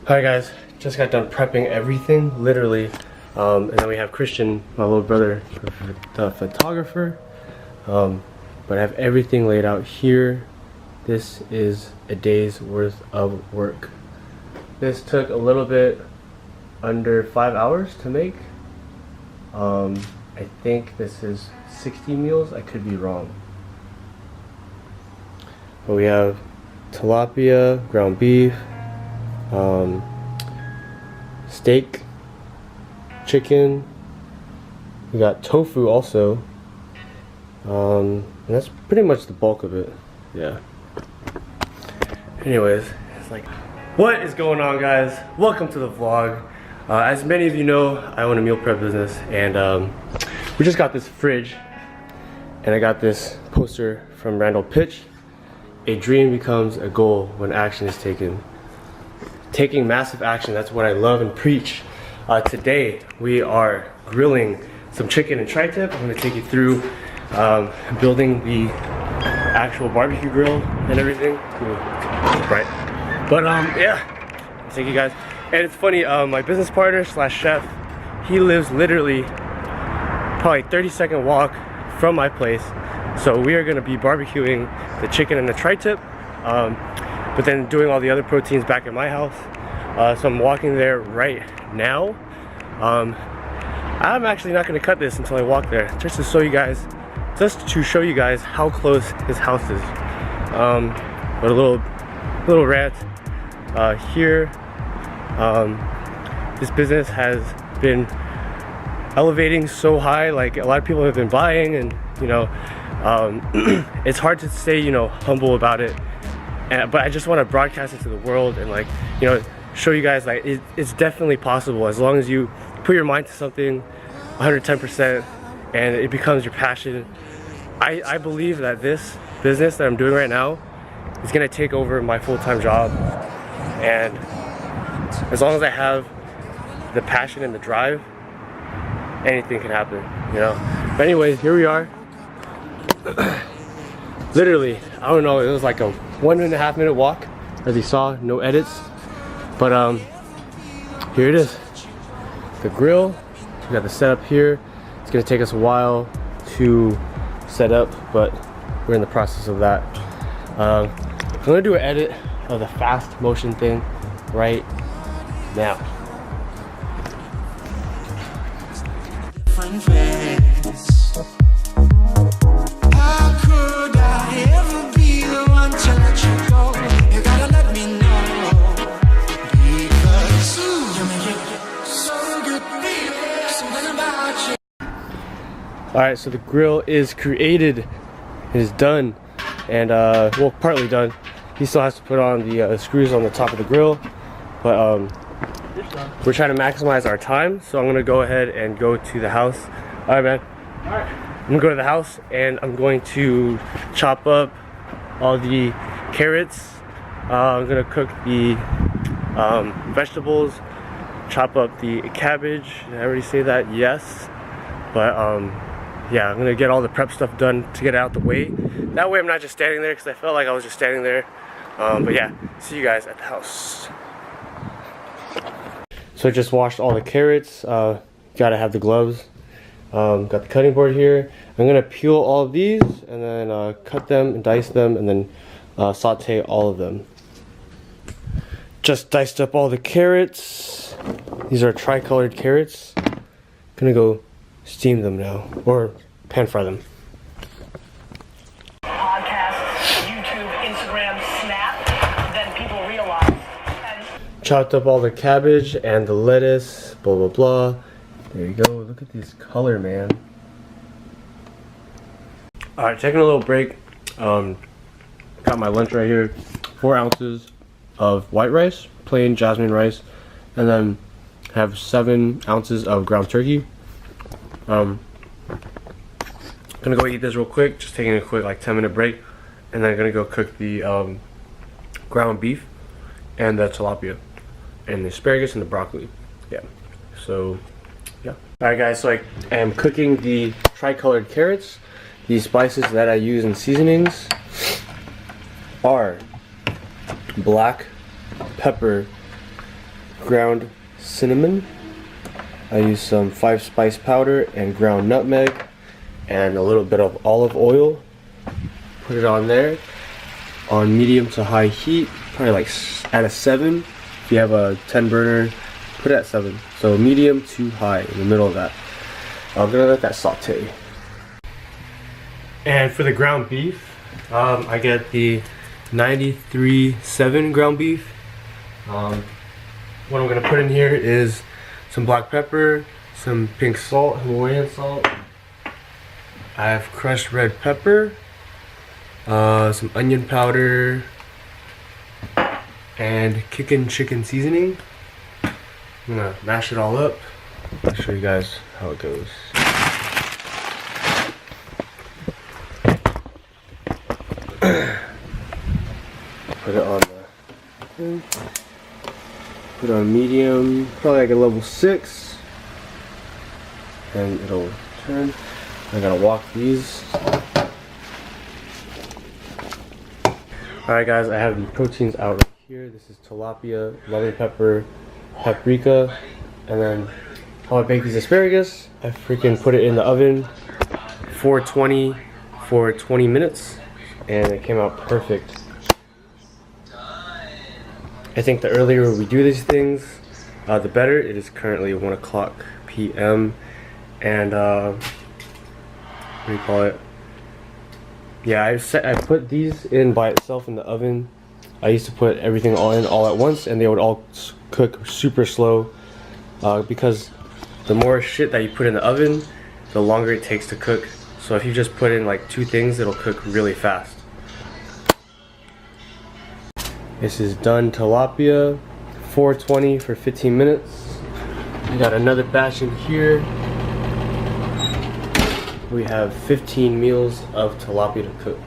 Alright guys, just got done prepping everything, literally. And then we have Christian, my little brother, the photographer. But I have everything laid out here. This is a day's worth of work. This took a little bit under 5 hours to make. I think this is 60 meals, I could be wrong. But we have tilapia, ground beef, steak, chicken, we got tofu also, and that's pretty much the bulk of it. Yeah. Anyways, it's like, what is going on, guys? Welcome to the vlog. As many of you know, I own a meal prep business, and we just got this fridge, and I got this poster from Randall Pitch. A dream becomes a goal when action is taken. Taking massive action, that's what I love and preach. Today we are grilling some chicken and tri-tip. I'm going to take you through building the actual barbecue grill and everything. Right. But yeah, I'll take you guys. And it's funny, my business partner slash chef, he lives literally probably 30-second walk from my place. So we are going to be barbecuing the chicken and the tri-tip, but then doing all the other proteins back at my house. So I'm walking there right now. I'm actually not going to cut this until I walk there, just to show you guys how close his house is. But a little rant here. This business has been elevating so high, like a lot of people have been buying, and you know, it's hard to stay, you know, humble about it. But I just want to broadcast it to the world and, like, you know, show you guys like it's definitely possible as long as you put your mind to something 110% and it becomes your passion. I believe that this business that I'm doing right now is going to take over my full-time job, and as long as I have the passion and the drive, anything can happen, you know. But anyways, here we are. Literally, I don't know, it was like a 1.5 minute walk, as you saw, no edits. But here it is, the grill. We got the setup here. It's gonna take us a while to set up, but we're in the process of that. I'm gonna do an edit of the fast motion thing right now. Alright, so the grill is created, it is done, and well, partly done. He still has to put on the screws on the top of the grill, but we're trying to maximize our time, so I'm gonna go ahead and go to the house. Alright, man. Alright. I'm gonna go to the house and I'm going to chop up all the carrots. I'm gonna cook the vegetables, chop up the cabbage. Did I already say that? Yes. But yeah, I'm gonna get all the prep stuff done to get it out the way. That way I'm not just standing there, because I felt like I was just standing there. But yeah, see you guys at the house. So I just washed all the carrots. Gotta have the gloves. Got the cutting board here. I'm gonna peel all of these and then cut them and dice them and then saute all of them. Just diced up all the carrots. These are tri-colored carrots. Gonna go steam them now, or pan fry them. Podcasts, YouTube, Instagram, Snap, then people realize. Chopped up all the cabbage and the lettuce, blah blah blah. There you go, look at this color, man. Alright, taking a little break. Got my lunch right here. 4 ounces of white rice, plain jasmine rice, and then have 7 ounces of ground turkey. Gonna go eat this real quick, just taking a quick like 10-minute break, and then I'm gonna go cook the ground beef and the tilapia and the asparagus and the broccoli. Yeah, so yeah. Alright guys, so I am cooking the tri-colored carrots. The spices that I use in seasonings are black pepper, ground cinnamon. I use some 5-spice powder and ground nutmeg and a little bit of olive oil. Put it on there on medium to high heat, probably like at a 7. If you have a 10 burner, put it at 7. So medium to high in the middle of that. I'm gonna let that saute. And for the ground beef, I get the 93.7 ground beef. What I'm gonna put in here is some black pepper, some pink salt, Himalayan salt. I have crushed red pepper, some onion powder, and kickin' chicken seasoning. I'm gonna mash it all up. I'll show you guys how it goes. Put it on the, put it on medium, probably like a level 6, and it'll turn. I gotta walk these. Alright guys, I have the proteins out right here. This is tilapia, lemon pepper, paprika, and then how I bake these asparagus. I freaking put it in the oven 420 for 20 minutes, and it came out perfect. I think the earlier we do these things, the better. It is currently 1 o'clock p.m. and what do you call it? Yeah, I put these in by itself in the oven. I used to put everything all in all at once, and they would all cook super slow because the more shit that you put in the oven, the longer it takes to cook. So if you just put in like 2 things, it'll cook really fast. This is done tilapia, 420 for 15 minutes. We got another batch in here. We have 15 meals of tilapia to cook.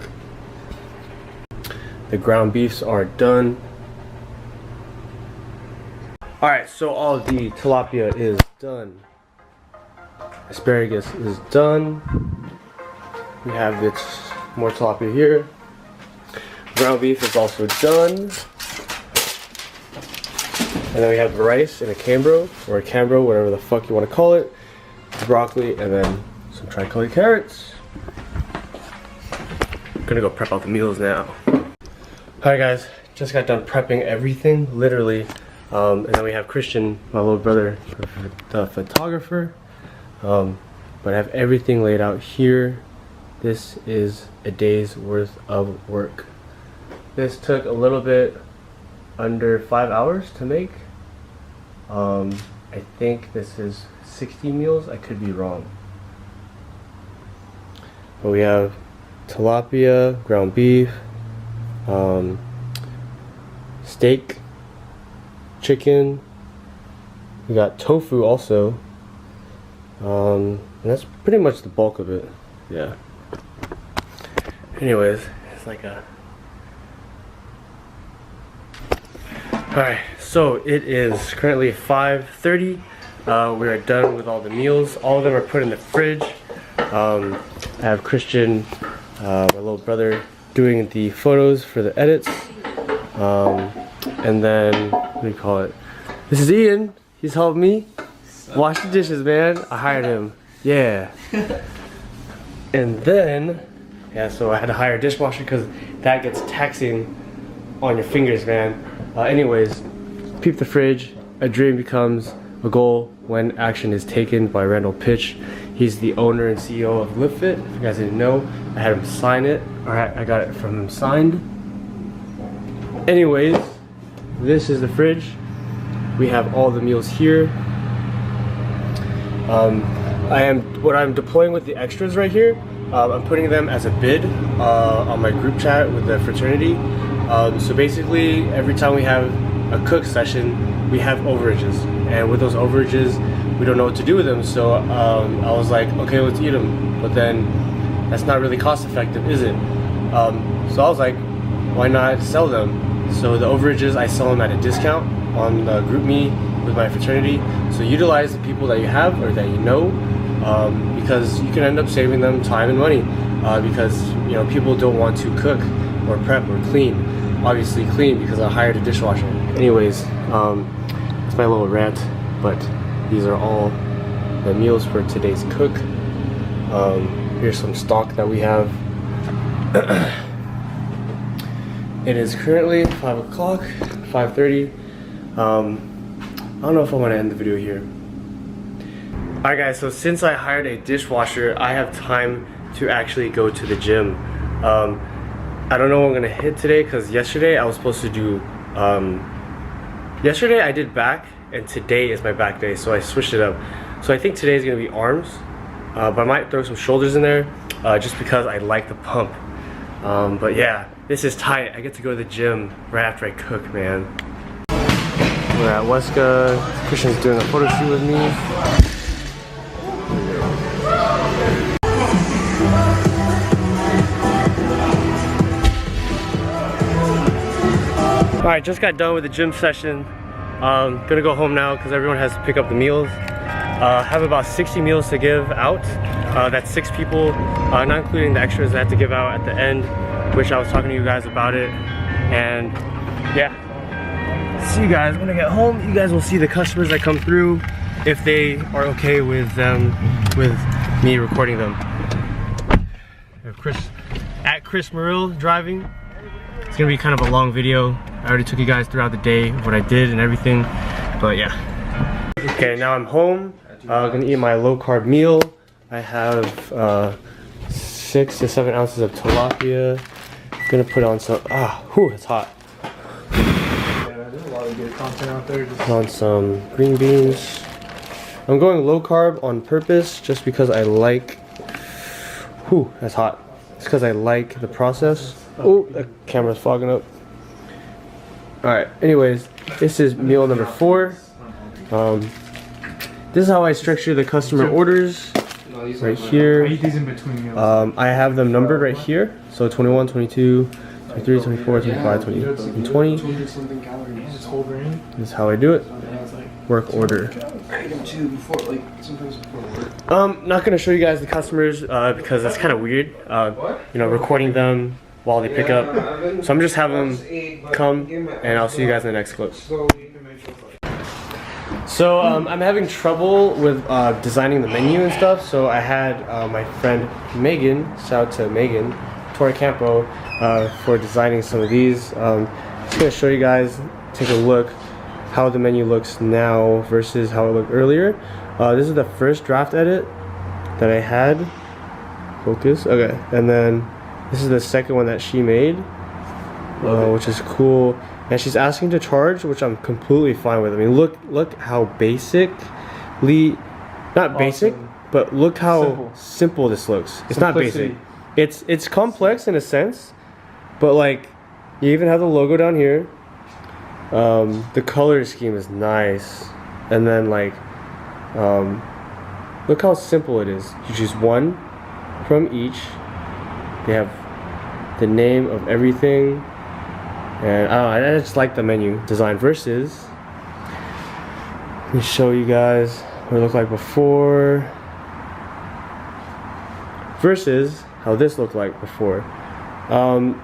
The ground beefs are done. Alright, so all the tilapia is done. Asparagus is done. We have this more tilapia here. Ground beef is also done. And then we have the rice in a cambro, or a cambro, whatever the fuck you want to call it. Broccoli, and then some tricolor carrots. I'm gonna go prep out the meals now. Alright guys, just got done prepping everything, literally. And then we have Christian, my little brother, the photographer. But I have everything laid out here. This is a day's worth of work. This took a little bit under 5 hours to make. I think this is 60 meals, I could be wrong. But we have tilapia, ground beef, steak, chicken, we got tofu also, and that's pretty much the bulk of it. Yeah. Anyways, it's like a... Alright, so it is currently 5:30. We are done with all the meals. All of them are put in the fridge. I have Christian, my little brother, doing the photos for the edits. And then, what do you call it? This is Ian. He's helped me wash the dishes, man. I hired him. Yeah. And then, yeah, so I had to hire a dishwasher because that gets taxing on your fingers, man. Anyways, peep the fridge. A dream becomes a goal when action is taken by Randall Pitch. He's the owner and CEO of LiftFit. If you guys didn't know, I had him sign it. Alright, I got it from him signed. Anyways, this is the fridge. We have all the meals here. What I'm deploying with the extras right here, I'm putting them as a bid on my group chat with the fraternity. So basically, every time we have a cook session, we have overages, and with those overages, we don't know what to do with them. So I was like, okay, let's eat them. But then that's not really cost effective, is it? So I was like, why not sell them? So the overages, I sell them at a discount on the group me with my fraternity. So utilize the people that you have or that you know, because you can end up saving them time and money. Because you know, people don't want to cook or prep or clean. Obviously clean because I hired a dishwasher. Anyways, It's my little rant, but these are all the meals for today's cook. Here's some stock that we have. It is currently 5 o'clock, 5:30. I don't know if I want to end the video here. Alright guys, so since I hired a dishwasher, I have time to actually go to the gym. I don't know what I'm gonna hit today because yesterday I was supposed to do, yesterday I did back and today is my back day, so I switched it up. So I think today is gonna be arms, but I might throw some shoulders in there just because I like the pump. But yeah, this is tight. I get to go to the gym right after I cook, man. We're at Weska. Christian's doing a photo shoot with me. Alright, just got done with the gym session. Gonna go home now because everyone has to pick up the meals. Have about 60 meals to give out. That's 6 people, not including the extras I have to give out at the end, which I was talking to you guys about it. And yeah, see you guys when I get home. You guys will see the customers that come through if they are okay with me recording them. Chris Morrill driving. It's gonna be kind of a long video. I already took you guys throughout the day of what I did and everything, but yeah. Okay, now I'm home. Gonna eat my low carb meal. I have 6 to 7 ounces of tilapia. Gonna put on some, it's hot. Yeah, there's a lot of good content out there. Put on some green beans. I'm going low carb on purpose just because I like, that's hot. It's because I like the process. Oh, the camera's fogging up. Alright, anyways, this is meal number 4. This is how I structure the customer orders. Right here. I eat these in between meals. I have them numbered right here. So 21, 22, 23, 24, 25, 20, and 20. This is how I do it. Work order. Not gonna show you guys the customers because that's kind of weird. You know, recording them while they pick up. So I'm just having them come, and I'll see you guys in the next clip. So I'm having trouble with designing the menu and stuff. So I had my friend Megan, shout out to Megan, Torre Campo, for designing some of these. Just gonna show you guys, take a look how the menu looks now versus how it looked earlier. This is the first draft edit that I had. Focus, okay, and then this is the second one that she made, which is cool. And she's asking to charge, which I'm completely fine with. I mean, look how basically, not basic, but look how simple this looks. It's not basic. It's complex in a sense, but like, you even have the logo down here. The color scheme is nice, and then like, look how simple it is. You choose one from each. They have the name of everything. And I just like the menu design versus, let me show you guys what it looked like before versus how this looked like before.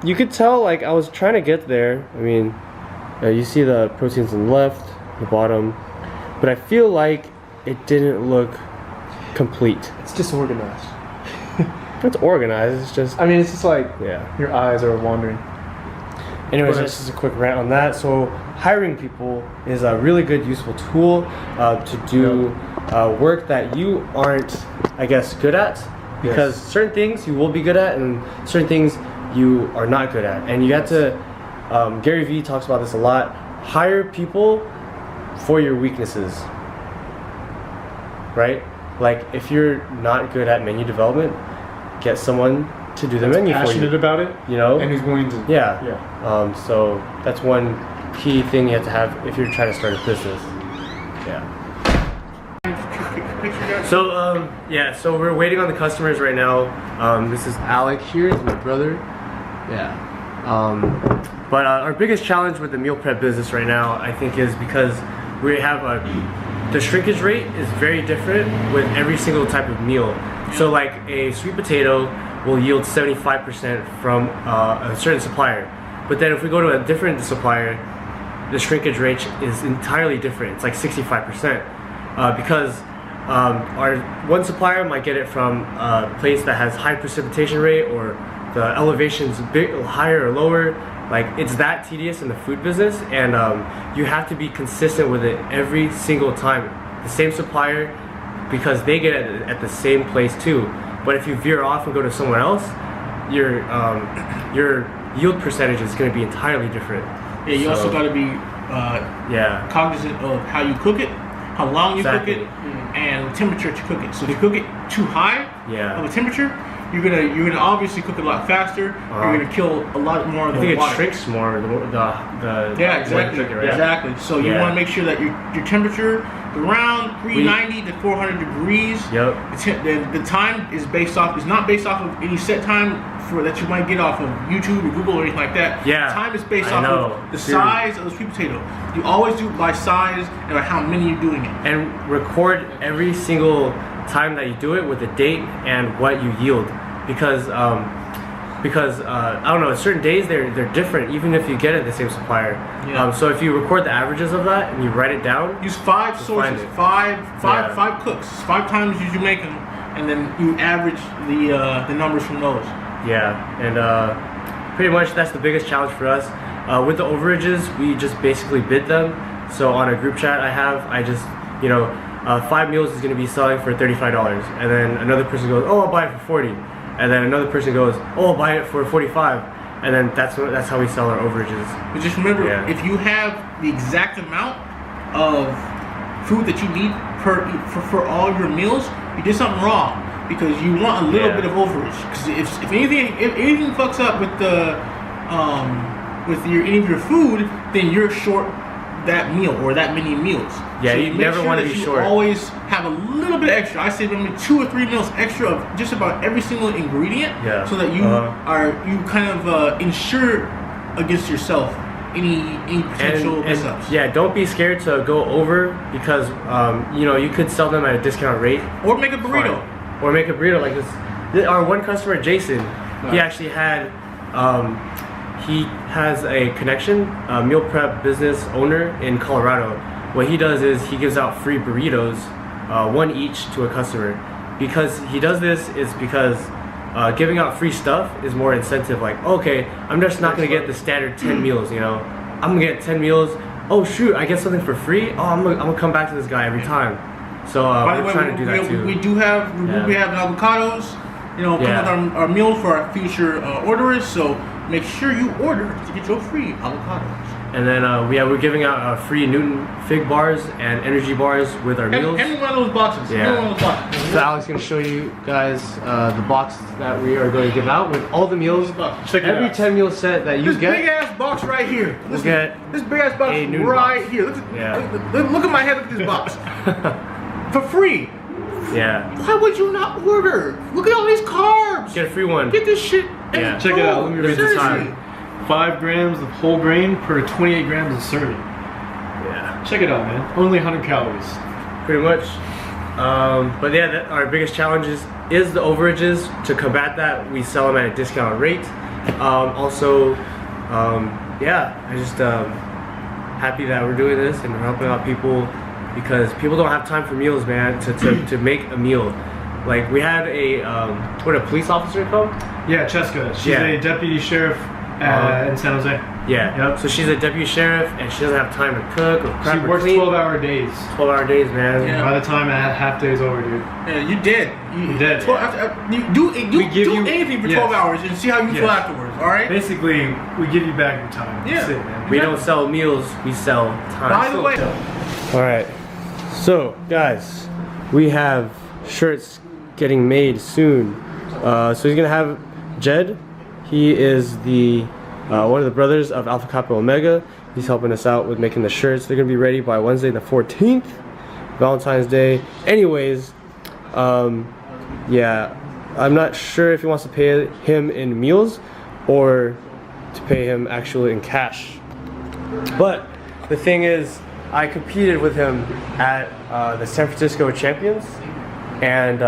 You could tell like I was trying to get there. I mean, you see the proteins on the left, the bottom, but I feel like it didn't look complete. It's disorganized. It's organized, it's just, I mean, it's just like, yeah, your eyes are wandering. Anyways, this is a quick rant on that. So hiring people is a really good, useful tool to do work that you aren't, I guess, good at. Because certain things you will be good at and certain things you are not good at. And you have to, Gary Vee talks about this a lot, hire people for your weaknesses, right? Like if you're not good at menu development, get someone to do the menu for you. Passionate about it, you know, and who's willing to. Yeah. So that's one key thing you have to have if you're trying to start a business. Yeah. So so we're waiting on the customers right now. This is Alec here, is my brother. Yeah. But our biggest challenge with the meal prep business right now, I think, is because we have the shrinkage rate is very different with every single type of meal. So like a sweet potato will yield 75% from a certain supplier. But then if we go to a different supplier, the shrinkage rate is entirely different. It's like 65%, because our one supplier might get it from a place that has high precipitation rate, or the elevation's higher or lower. Like, it's that tedious in the food business, and you have to be consistent with it every single time. The same supplier, because they get it at the same place too. But if you veer off and go to someone else, your yield percentage is going to be entirely different. Yeah, you also got to be cognizant of how you cook it, how long you cook it, and the temperature to cook it. So if you cook it too high of a temperature, you're gonna obviously cook it a lot faster. You're gonna kill a lot more of the water. I think it shrinks more. Exactly. Exactly. So you want to make sure that your temperature around 390 to 400 degrees. Yep. The time is not based off of any set time that you might get off of YouTube or Google or anything like that. Yeah. The time is based off of the size of the sweet potato. You always do it by size and by how many you're doing it. And record every single time that you do it with the date and what you yield, because I don't know, certain days they're different even if you get it the same supplier. So if you record the averages of that and you write it down, use 5 sources, five cooks, 5 times you make them, and then you average the numbers from those. And pretty much that's the biggest challenge for us. With the overages, we just basically bid them. So on a group chat I just 5 meals is going to be selling for $35, and then another person goes, oh, I'll buy it for 40, and then another person goes, oh, I'll buy it for 45, and then that's how we sell our overages. But just remember, if you have the exact amount of food that you need for all your meals, you did something wrong, because you want a little bit of overage. Because if anything fucks up with any of your food, then you're short that meal or that many meals. Yeah, so you never want to be short. You always have a little bit extra. I say maybe 2 or 3 meals extra of just about every single ingredient, so that you kind of insure against yourself any potential mess-ups. Yeah, don't be scared to go over, because you could sell them at a discount rate, or make a burrito, like this. Our one customer, Jason, he actually had. He has a connection, a meal prep business owner in Colorado. What he does is he gives out free burritos, 1 each to a customer. Because he does this is because giving out free stuff is more incentive. Like, okay, I'm just not gonna get the standard 10 meals. I'm gonna get 10 meals. Oh shoot, I get something for free. Oh, I'm gonna come back to this guy every time. So we're trying to do that too. We do have avocados. Come with our meal for our future orderers. So make sure you order to get your free avocados. And then we're giving out free Newton fig bars and energy bars with our meals. Every one of those boxes. So Alex is going to show you guys the box that we are going to give out with all the meals. Check it Every out. 10 meal set that you get. This big ass box right here. We'll get this big ass box right here. Look at my head. Look at this box. For free. Yeah. Why would you not order? Look at all these carbs. Get a free one. Get this shit. Yeah. Check it out. Let me read the Seriously. time. 5 grams of whole grain per 28 grams of serving. Yeah. Check it out, man. Only 100 calories. Pretty much. But yeah, our biggest challenge is the overages. To combat that, we sell them at a discount rate. I just happy that we're doing this and we're helping out people, because people don't have time for meals, man, to make a meal. Like, we had a police officer come? Yeah, Cheska. She's a deputy sheriff in San Jose. Yeah. Yep. So she's a deputy sheriff, and she doesn't have time to cook or prep. She works 12-hour days. 12-hour days, man. Yeah. By the time half day's over, dude. Yeah, you did. You did. You do anything for 12 Yes. hours and see how you feel afterwards. All right. Basically, we give you back your time. Yeah. That's it, man. We don't sell meals, we sell time. By the way, Alright, so guys, we have shirts getting made soon. So he's gonna have Jed. He is the one of the brothers of Alpha Kappa Omega. He's helping us out with making the shirts. They're gonna be ready by Wednesday the 14th, Valentine's Day. Anyways, yeah, I'm not sure if he wants to pay him in meals or to pay him actually in cash. But the thing is, I competed with him at the San Francisco Champions, and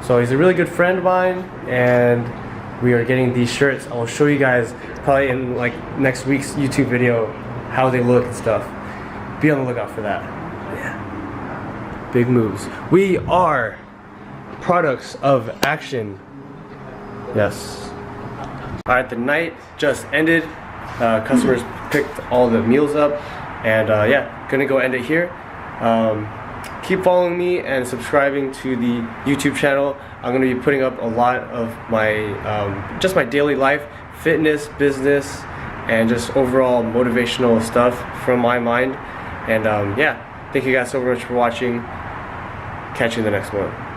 so he's a really good friend of mine, and we are getting these shirts. I will show you guys probably in like next week's YouTube video how they look and stuff. Be on the lookout for that. Yeah. Big moves. We are products of action. Yes. Alright, the night just ended. Customers picked all the meals up, and yeah, gonna go end it here. Keep following me and subscribing to the YouTube channel. I'm gonna be putting up a lot of my just my daily life, fitness, business, and just overall motivational stuff from my mind. And yeah, thank you guys so much for watching. Catch you in the next one.